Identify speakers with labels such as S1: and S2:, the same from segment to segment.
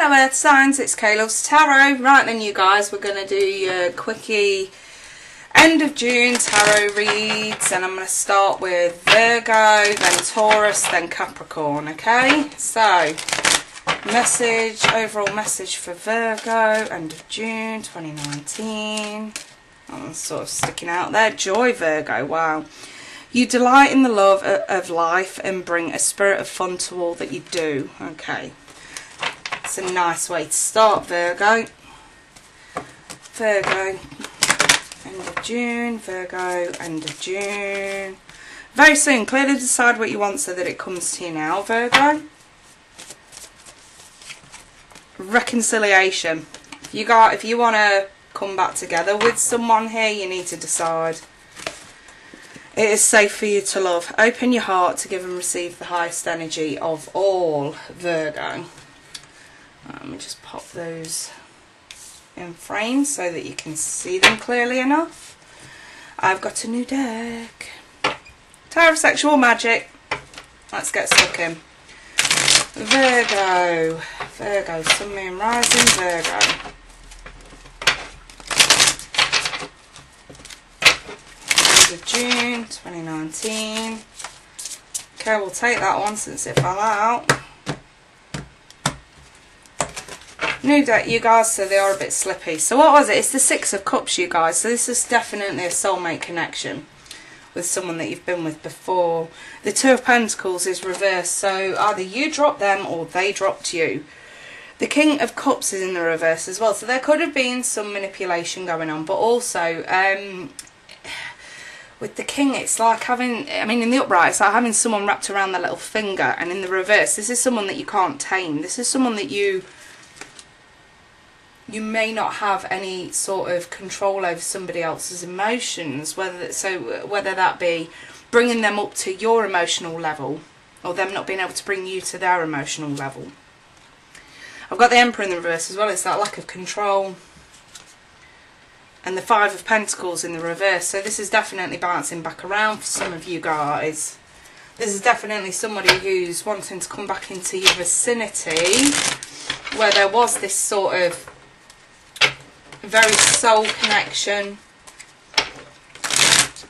S1: Hello Earth Signs, it's Kay Loves Tarot. Right then you guys, we're going to do your Quickie end of June tarot reads, and I'm going to start with Virgo, then Taurus, then Capricorn, okay? So, overall message for Virgo, end of June 2019. I'm sort of sticking out there. Joy, Virgo, wow. You delight in the love of life and bring a spirit of fun to all that you do, okay? It's a nice way to start, Virgo. Virgo, end of June, Virgo, end of June. Very soon, clearly decide what you want so that it comes to you now, Virgo. Reconciliation. If you want to come back together with someone here, you need to decide. It is safe for you to love. Open your heart to give and receive the highest energy of all, Virgo. Let me just pop those in frame so that you can see them clearly enough. I've got a new deck. Tower of Sexual Magic. Let's get stuck in. Virgo. Virgo, Sun, Moon, Rising, Virgo. End of June 2019. Okay, we'll take that one since it fell out. New deck, you guys, so they are a bit slippy. So what was it? It's the Six of Cups, you guys. So this is definitely a soulmate connection with someone that you've been with before. The Two of Pentacles is reversed, so either you dropped them or they dropped you. The King of Cups is in the reverse as well, so there could have been some manipulation going on, but also with the King, it's like having, in the upright, it's like having someone wrapped around their little finger, and in the reverse, this is someone that you can't tame. This is someone that you may not have any sort of control over somebody else's emotions, whether that be bringing them up to your emotional level or them not being able to bring you to their emotional level. I've got the Emperor in the reverse as well. It's that lack of control. And the Five of Pentacles in the reverse. So this is definitely bouncing back around for some of you guys. This is definitely somebody who's wanting to come back into your vicinity, where there was this sort of very soul connection.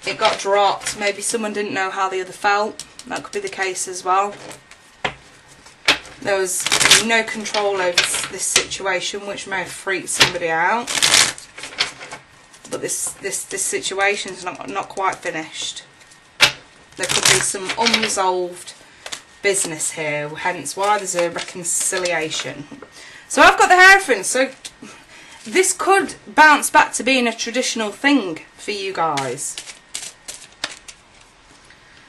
S1: It got dropped. Maybe someone didn't know how the other felt. That could be the case as well. There was no control over this situation, which may have freaked somebody out. But this situation's not quite finished. There could be some unresolved business here, hence why there's a reconciliation. So I've got the Hierophant. So this could bounce back to being a traditional thing for you guys.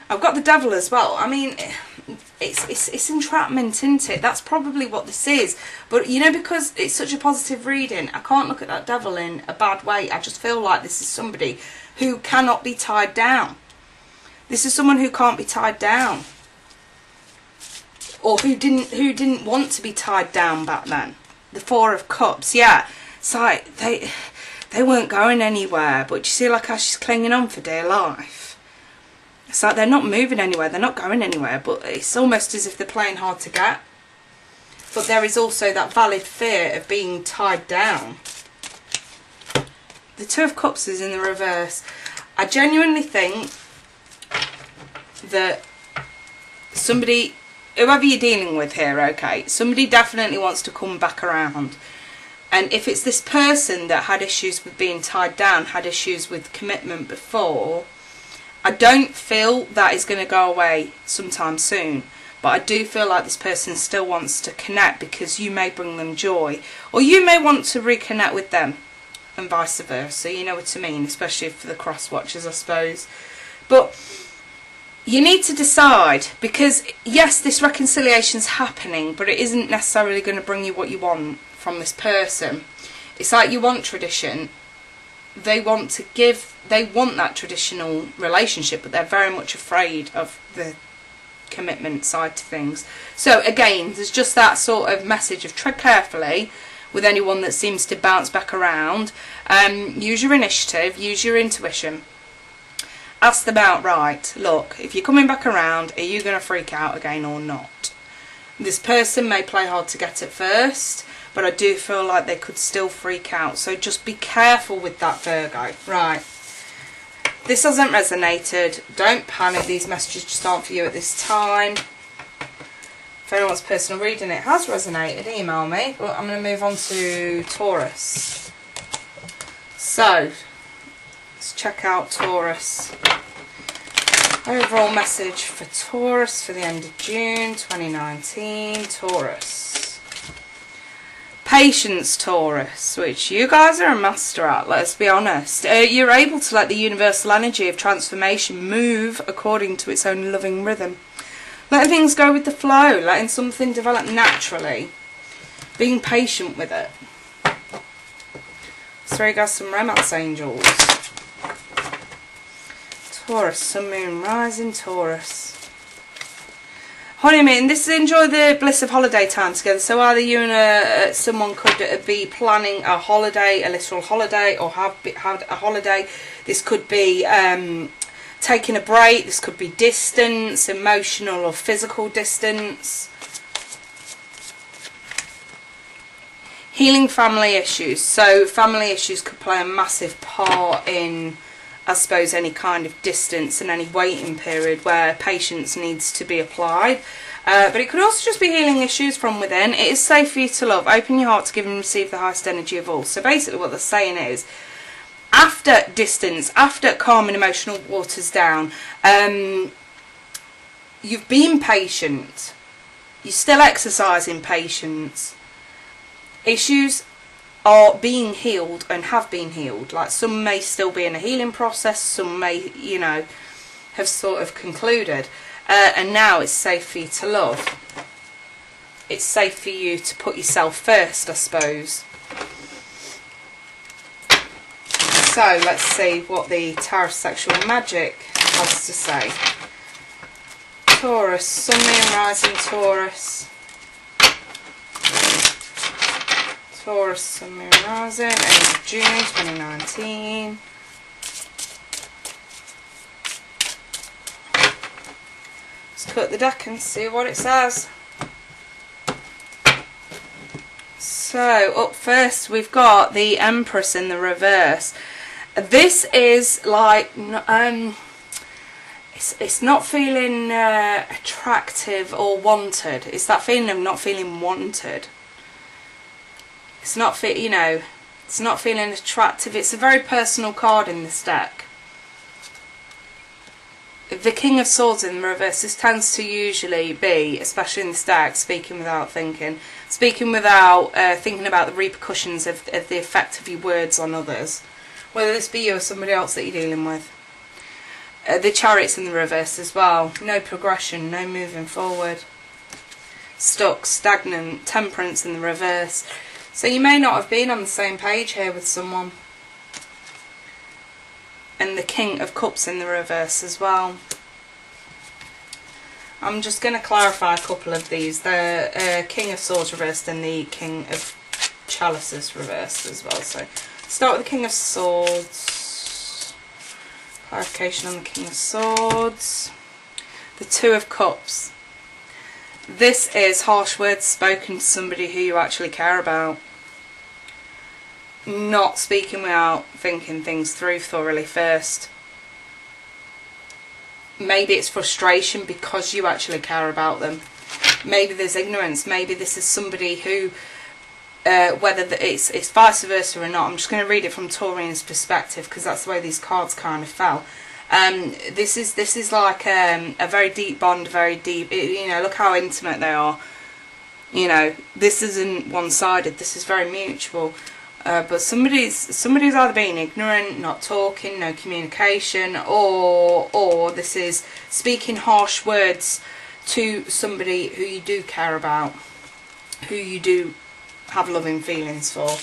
S1: I've got the Devil as well. It's entrapment, isn't it? That's probably what this is. But, because it's such a positive reading, I can't look at that Devil in a bad way. I just feel like this is somebody who cannot be tied down. This is someone who can't be tied down. Or who didn't want to be tied down back then. The Four of Cups, yeah. It's like they weren't going anywhere, but you see like how she's clinging on for dear life. It's like they're not moving anywhere, they're not going anywhere, but it's almost as if they're playing hard to get. But there is also that valid fear of being tied down. The Two of Cups is in the reverse. I genuinely think that somebody, whoever you're dealing with here, okay, somebody definitely wants to come back around. And if it's this person that had issues with being tied down, had issues with commitment before, I don't feel that is going to go away sometime soon. But I do feel like this person still wants to connect because you may bring them joy. Or you may want to reconnect with them and vice versa. You know what I mean? Especially for the cross watchers, I suppose. But you need to decide, because yes, this reconciliation's happening, but it isn't necessarily going to bring you what you want from this person. It's like you want tradition. They want that traditional relationship, but they're very much afraid of the commitment side to things. So again, there's just that sort of message of tread carefully with anyone that seems to bounce back around. Use your initiative, use your intuition. Ask them outright, look, if you're coming back around, are you going to freak out again or not? This person may play hard to get at first, but I do feel like they could still freak out. So just be careful with that, Virgo. Right. This hasn't resonated. Don't panic. These messages just aren't for you at this time. If anyone's personal reading it has resonated, email me. But I'm going to move on to Taurus. So, let's check out Taurus. Overall message for Taurus for the end of June 2019. Taurus. Patience, Taurus, which you guys are a master at, let's be honest. You're able to let the universal energy of transformation move according to its own loving rhythm. Letting things go with the flow, letting something develop naturally. Being patient with it. So you got some romance angels. Taurus, Sun, Moon, Rising, Taurus. Honeymoon, this is enjoy the bliss of holiday time together. So either you and someone could be planning a holiday, a literal holiday, or have had a holiday. This could be taking a break. This could be distance, emotional or physical distance. Healing family issues. So family issues could play a massive part in, I suppose, any kind of distance and any waiting period where patience needs to be applied. But it could also just be healing issues from within. It is safe for you to love. Open your heart to give and receive the highest energy of all. So basically what they're saying is, after distance, after calming emotional waters down, you've been patient. You're still exercising patience. Issues are being healed and have been healed. Like, some may still be in a healing process, some may, you know, have sort of concluded. And now it's safe for you to love. It's safe for you to put yourself first, I suppose. So let's see what the Tarot Sexual Magic has to say. Taurus, Sun, Moon, Rising, Taurus. Taurus, Sun, Moon, Rising, end of June 2019. Let's cut the deck and see what it says. So, up first we've got the Empress in the reverse. This is like, it's not feeling attractive or wanted. It's that feeling of not feeling wanted. It's not it's not feeling attractive. It's a very personal card in this deck. The King of Swords in the reverse, this tends to usually be, especially in this deck, speaking without thinking. Speaking without thinking about the repercussions of the effect of your words on others. Whether this be you or somebody else that you're dealing with. The Chariot's in the reverse as well. No progression, no moving forward. Stuck, stagnant, Temperance in the reverse. So you may not have been on the same page here with someone. And the King of Cups in the reverse as well. I'm just going to clarify a couple of these. The King of Swords reversed and the King of Chalices reversed as well. So start with the King of Swords. Clarification on the King of Swords. The Two of Cups. This is harsh words spoken to somebody who you actually care about. Not speaking without thinking things through thoroughly first. Maybe it's frustration because you actually care about them. Maybe there's ignorance. Maybe this is somebody who, whether it's vice versa or not, I'm just going to read it from Taurian's perspective because that's the way these cards kind of fell. This is like a very deep bond, very deep, you know, look how intimate they are. You know, this isn't one-sided, this is very mutual. But somebody's either being ignorant, not talking, no communication, or this is speaking harsh words to somebody who you do care about, who you do have loving feelings for.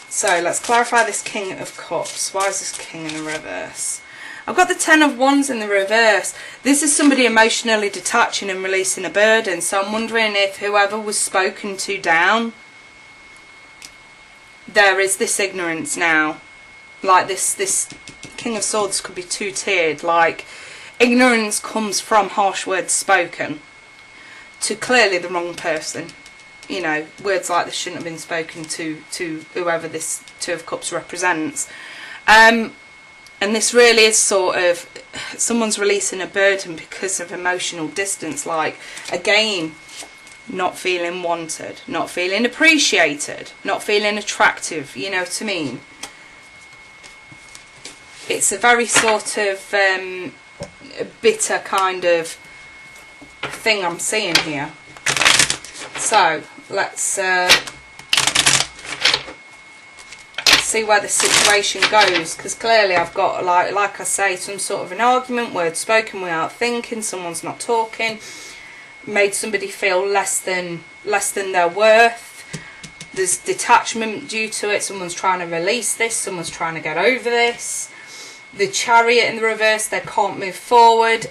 S1: So let's clarify this King of Cups. Why is this King in the reverse? I've got the Ten of Wands in the reverse. This is somebody emotionally detaching and releasing a burden. So I'm wondering if whoever was spoken to down, there is this ignorance now. Like this King of Swords could be two-tiered. Like, ignorance comes from harsh words spoken to clearly the wrong person. You know, words like this shouldn't have been spoken to whoever this Two of Cups represents. And this really is sort of someone's releasing a burden because of emotional distance, like, again, not feeling wanted, not feeling appreciated, not feeling attractive, you know what I mean? It's a very sort of bitter kind of thing I'm seeing here. So let's see where the situation goes, because clearly I've got, like I say, some sort of an argument, words spoken without thinking, someone's not talking, made somebody feel less than their worth. There's detachment due to it. Someone's trying to release this, someone's trying to get over this. The Chariot in the reverse, they can't move forward.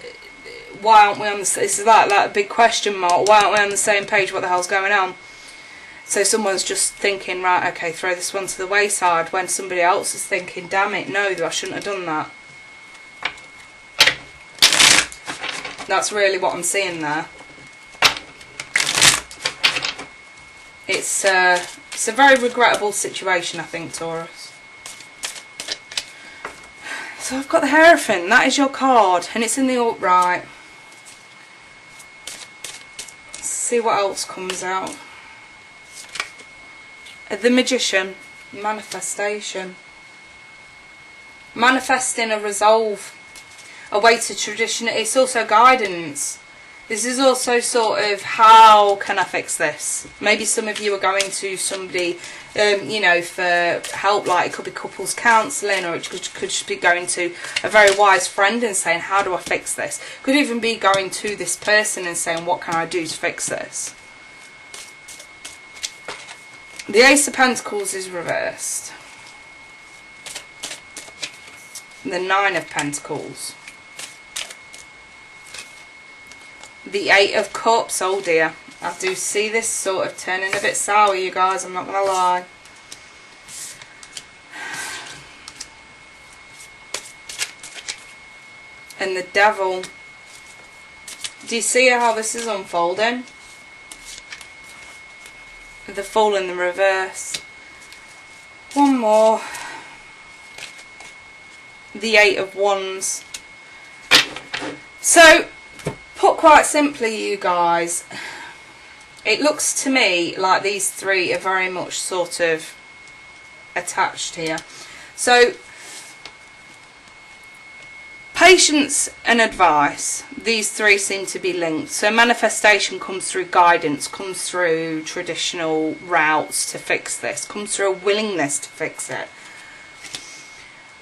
S1: Why aren't we on the, this is like a big question mark, why aren't we on the same page, what the hell's going on? So someone's just thinking, right, okay, throw this one to the wayside, when somebody else is thinking, damn it, no, I shouldn't have done that. That's really what I'm seeing there. It's a very regrettable situation, I think, Taurus. So I've got the Hierophant, that is your card, and it's in the upright. Let's see what else comes out. The Magician, manifestation. Manifesting a resolve, a way to tradition. It's also guidance. This is also sort of, how can I fix this? Maybe some of you are going to somebody, you know, for help, like it could be couples counselling, or it could just be going to a very wise friend and saying, how do I fix this? Could even be going to this person and saying, what can I do to fix this? The Ace of Pentacles is reversed. The Nine of Pentacles. The Eight of Cups. Oh dear. I do see this sort of turning a bit sour, you guys. I'm not going to lie. And the Devil. Do you see how this is unfolding? The Fool in the reverse. One more. The Eight of Wands. So, put quite simply, you guys, it looks to me like these three are very much sort of attached here. So, patience and advice, these three seem to be linked. So manifestation comes through guidance, comes through traditional routes to fix this, comes through a willingness to fix it.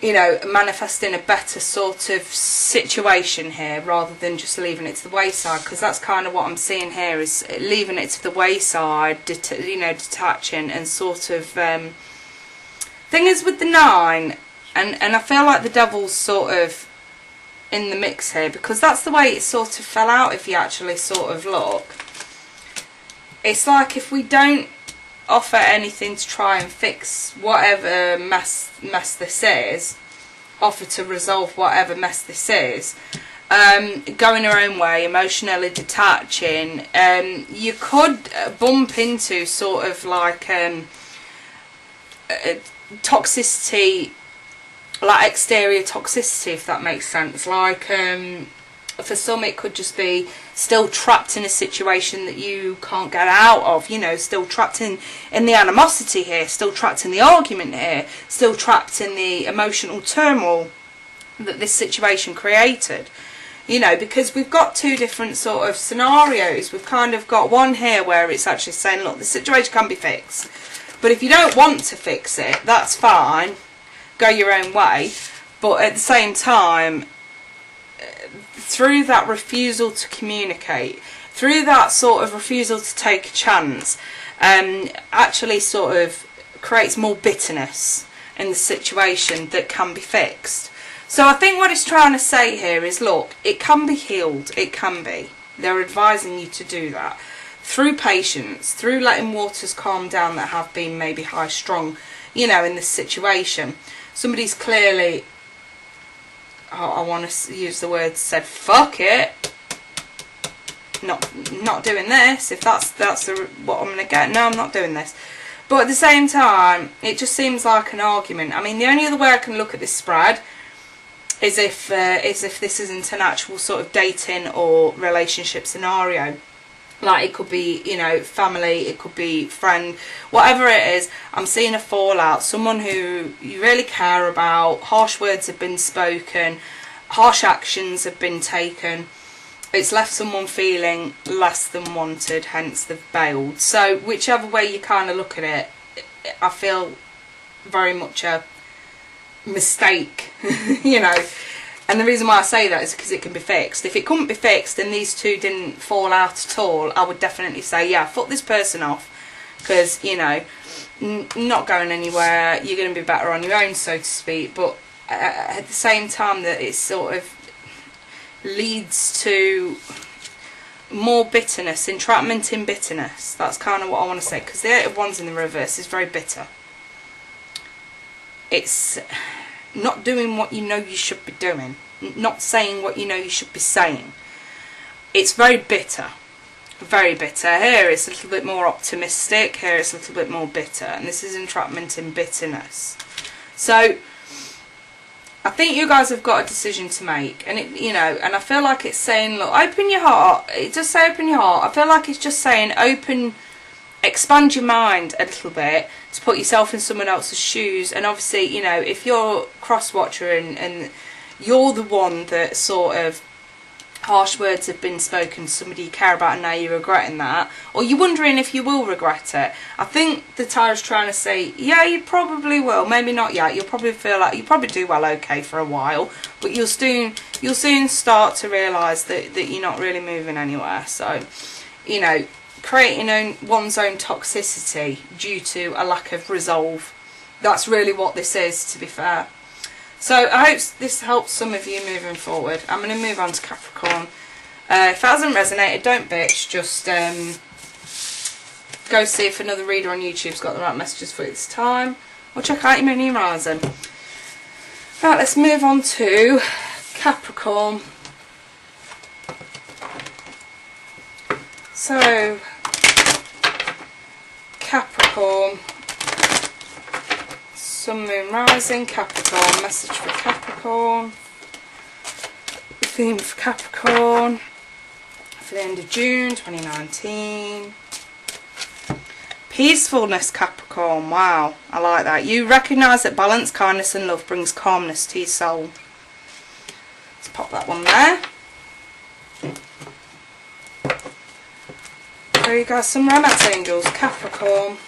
S1: You know, manifesting a better sort of situation here rather than just leaving it to the wayside, because that's kind of what I'm seeing here, is leaving it to the wayside, you know, detaching and sort of thing is with the Nine, and I feel like the Devil's sort of in the mix here, because that's the way it sort of fell out. If you actually sort of look, it's like if we don't offer anything to try and fix whatever mess this is, offer to resolve whatever mess this is, going our own way, emotionally detaching, you could bump into sort of like toxicity, like exterior toxicity, if that makes sense. Like for some it could just be still trapped in a situation that you can't get out of, you know, still trapped in the animosity here, still trapped in the argument here, still trapped in the emotional turmoil that this situation created. You know, because we've got two different sort of scenarios. We've kind of got one here where it's actually saying, look, the situation can be fixed, but if you don't want to fix it, that's fine, go your own way. But at the same time, through that refusal to communicate, through that sort of refusal to take a chance, actually sort of creates more bitterness in the situation that can be fixed. So I think what it's trying to say here is, look, it can be healed, it can be. They're advising you to do that through patience, through letting waters calm down that have been maybe high strung, you know, in this situation. Somebody's clearly, I want to use the word, said fuck it, not doing this. If that's what I'm going to get, no, I'm not doing this. But at the same time, it just seems like an argument. I mean, the only other way I can look at this spread is if this isn't an actual sort of dating or relationship scenario. Like, it could be, you know, family, it could be friend, whatever it is. I'm seeing a fallout, someone who you really care about, harsh words have been spoken, harsh actions have been taken. It's left someone feeling less than wanted, hence they've bailed. So whichever way you kind of look at it, I feel very much a mistake, you know. And the reason why I say that is because it can be fixed. If it couldn't be fixed and these two didn't fall out at all, I would definitely say, yeah, fuck this person off. Because, you know, not going anywhere, you're going to be better on your own, so to speak. But at the same time that it sort of leads to more bitterness, entrapment in bitterness. That's kind of what I want to say. Because the Eight of Wands in the reverse is very bitter. It's not doing what you know you should be doing, not saying what you know you should be saying. It's very bitter, very bitter. Here it's a little bit more optimistic, here it's a little bit more bitter, and this is entrapment in bitterness. So I think you guys have got a decision to make, and it, you know, and I feel like it's saying, look, open your heart. It does say open your heart. I feel like it's just saying expand your mind a little bit to put yourself in someone else's shoes. And obviously, you know, if you're cross watcher and you're the one that sort of harsh words have been spoken to somebody you care about and now you're regretting that, or you're wondering if you will regret it, I think the Tower's trying to say, yeah, you probably will, maybe not yet. You'll probably feel like you probably do well okay for a while, but you'll soon start to realise that you're not really moving anywhere. So, you know, creating one's own toxicity due to a lack of resolve. That's really what this is, to be fair. So I hope this helps some of you moving forward. I'm going to move on to Capricorn. If it hasn't resonated, don't bitch. Just go see if another reader on YouTube's got the right messages for you this time. Or check out your Moon and Rising. Right, let's move on to Capricorn. So, Capricorn, Sun, Moon, Rising, Capricorn, message for Capricorn, theme for Capricorn, for the end of June 2019. Peacefulness, Capricorn, wow, I like that. You recognise that balance, kindness and love brings calmness to your soul. Let's pop that one there. There you go, some romance angels, Capricorn.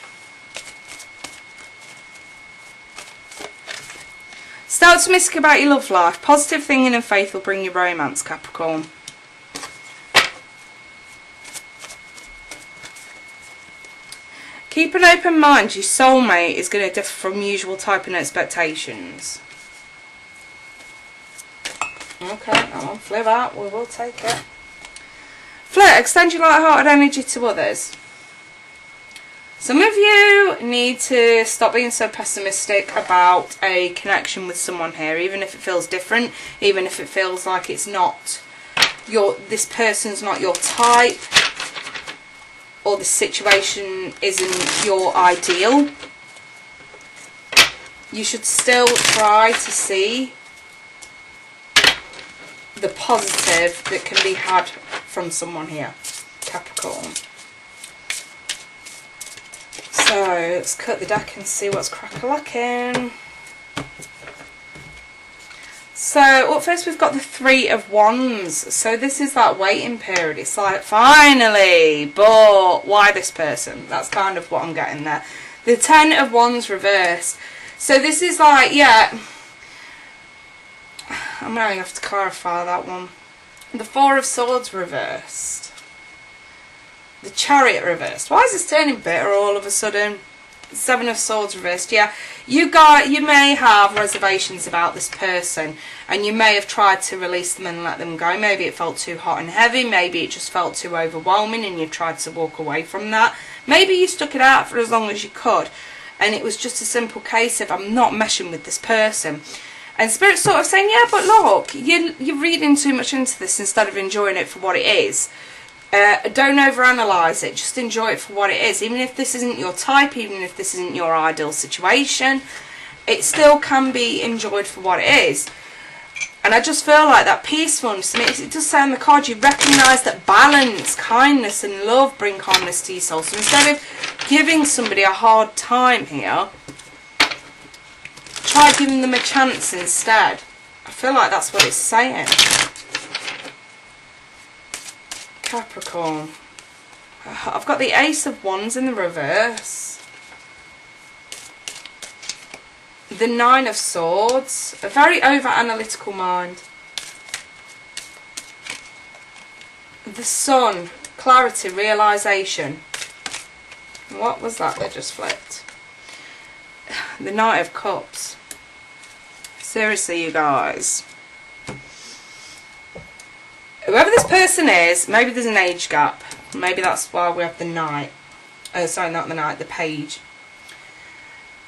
S1: Stay optimistic about your love life. Positive thinking and faith will bring you romance, Capricorn. Keep an open mind. Your soulmate is going to differ from usual type and expectations. Okay, that one flew out. We will take it. Flirt, extend your light-hearted energy to others. Some of you need to stop being so pessimistic about a connection with someone here, even if it feels different, even if it feels like it's not this person's not your type, or the situation isn't your ideal. You should still try to see the positive that can be had from someone here, Capricorn. So let's cut the deck and see what's crack-a-lacking. So up first we've got the Three of Wands. So this is that waiting period. It's like, finally, but why this person? That's kind of what I'm getting there. The Ten of Wands reversed. So this is like, yeah, I'm going to have to clarify that one. The Four of Swords reversed. The Chariot reversed. Why is this turning bitter all of a sudden? Seven of Swords reversed. Yeah, you may have reservations about this person, and you may have tried to release them and let them go. Maybe it felt too hot and heavy. Maybe it just felt too overwhelming, and you tried to walk away from that. Maybe you stuck it out for as long as you could, and it was just a simple case of, I'm not meshing with this person. And Spirit's sort of saying, yeah, but look, you're reading too much into this instead of enjoying it for what it is. Don't overanalyze it. Just enjoy it for what it is. Even if this isn't your type, even if this isn't your ideal situation, it still can be enjoyed for what it is. And I just feel like that peacefulness, and it does say on the card, you recognise that balance, kindness and love bring calmness to your soul. So instead of giving somebody a hard time here, try giving them a chance instead. I feel like that's what it's saying. Capricorn. I've got the Ace of Wands in the reverse. The Nine of Swords. A very over-analytical mind. The Sun. Clarity, realisation. What was that just flipped? The Knight of Cups. Seriously, you guys. Whoever this person is, maybe there's an age gap. Maybe that's why we have the Knight. Sorry, not the Knight, the Page.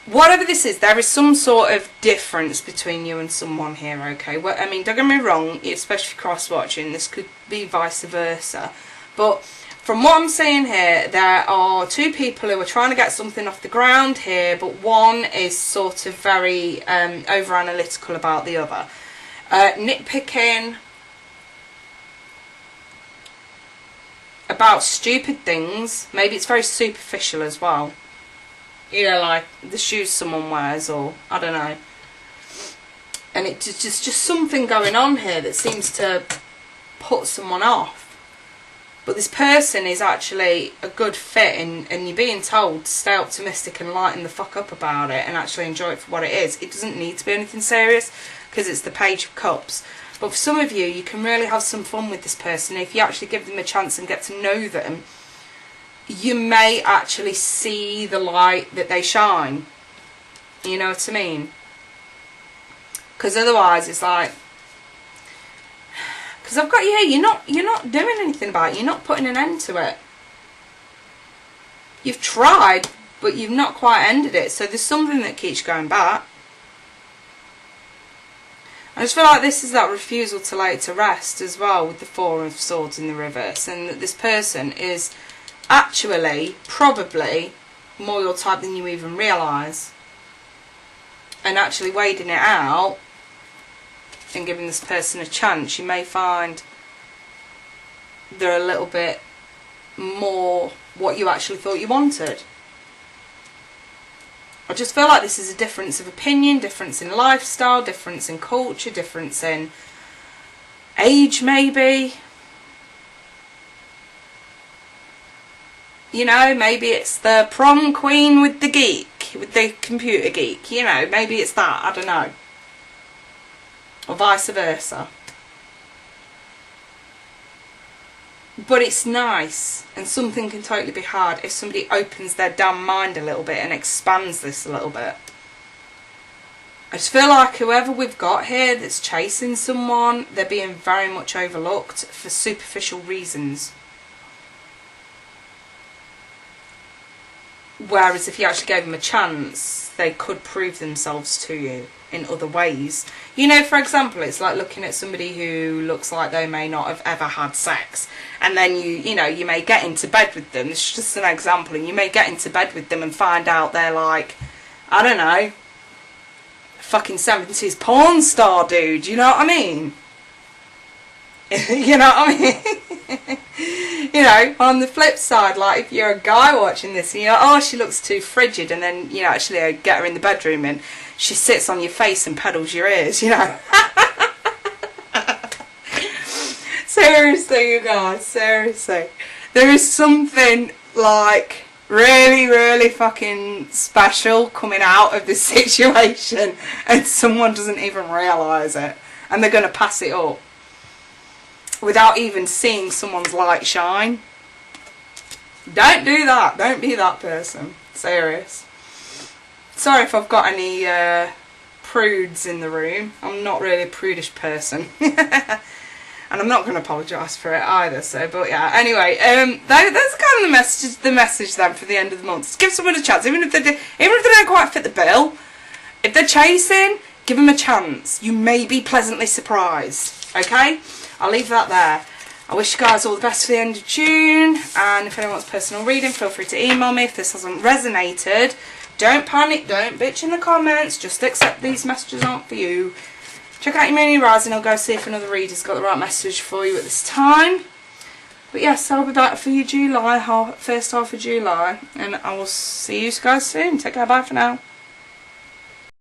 S1: Whatever this is, there is some sort of difference between you and someone here, okay? Well, I mean, don't get me wrong, especially cross-watching, this could be vice versa. But from what I'm seeing here, there are two people who are trying to get something off the ground here, but one is sort of very over-analytical about the other. Nitpicking about stupid things. Maybe it's very superficial as well. You know, like the shoes someone wears, or I don't know. And it's just something going on here that seems to put someone off. But this person is actually a good fit, and you're being told to stay optimistic and lighten the fuck up about it and actually enjoy it for what it is. It doesn't need to be anything serious because it's the Page of Cups. But for some of you, you can really have some fun with this person. If you actually give them a chance and get to know them, you may actually see the light that they shine. You know what I mean? Because otherwise it's like, because I've got you here, you're not doing anything about it. You're not putting an end to it. You've tried, but you've not quite ended it. So there's something that keeps going back. I just feel like this is that refusal to lay it to rest as well, with the Four of Swords in the reverse, and that this person is actually probably more your type than you even realise, and actually wading it out and giving this person a chance, you may find they're a little bit more what you actually thought you wanted. I just feel like this is a difference of opinion, difference in lifestyle, difference in culture, difference in age maybe. You know, maybe it's the prom queen with the geek, with the computer geek. You know, maybe it's that, I don't know. Or vice versa. But it's nice, and something can totally be hard if somebody opens their damn mind a little bit and expands this a little bit. I just feel like whoever we've got here that's chasing someone, they're being very much overlooked for superficial reasons. Whereas if you actually gave them a chance, they could prove themselves to you in other ways. You know, for example, it's like looking at somebody who looks like they may not have ever had sex, and then you know, you may get into bed with them. It's just an example, and you may get into bed with them and find out they're like, I don't know, fucking 70s porn star dude, you know what I mean? You know what I mean? You know, on the flip side, like if you're a guy watching this and you're like, oh, she looks too frigid, and then, you know, actually get her in the bedroom and she sits on your face and pedals your ears, you know. Seriously, you guys, seriously. There is something like really, really fucking special coming out of this situation, and someone doesn't even realise it, and they're going to pass it up without even seeing someone's light shine. Don't do that. Don't be that person. Serious. Sorry if I've got any prudes in the room. I'm not really a prudish person. And I'm not going to apologise for it either. So, but yeah. Anyway, that's kind of the message then for the end of the month. Just give someone a chance, even if they don't quite fit the bill. If they're chasing, give them a chance. You may be pleasantly surprised. Okay. I'll leave that there. I wish you guys all the best for the end of June, and if anyone wants personal reading, feel free to email me. If this hasn't resonated, don't panic, don't bitch in the comments, just accept these messages aren't for you. Check out your Moon and your Rising. I'll go see if another reader's got the right message for you at this time. But yes, I'll be back for you July, first half of July, and I will see you guys soon. Take care, bye for now.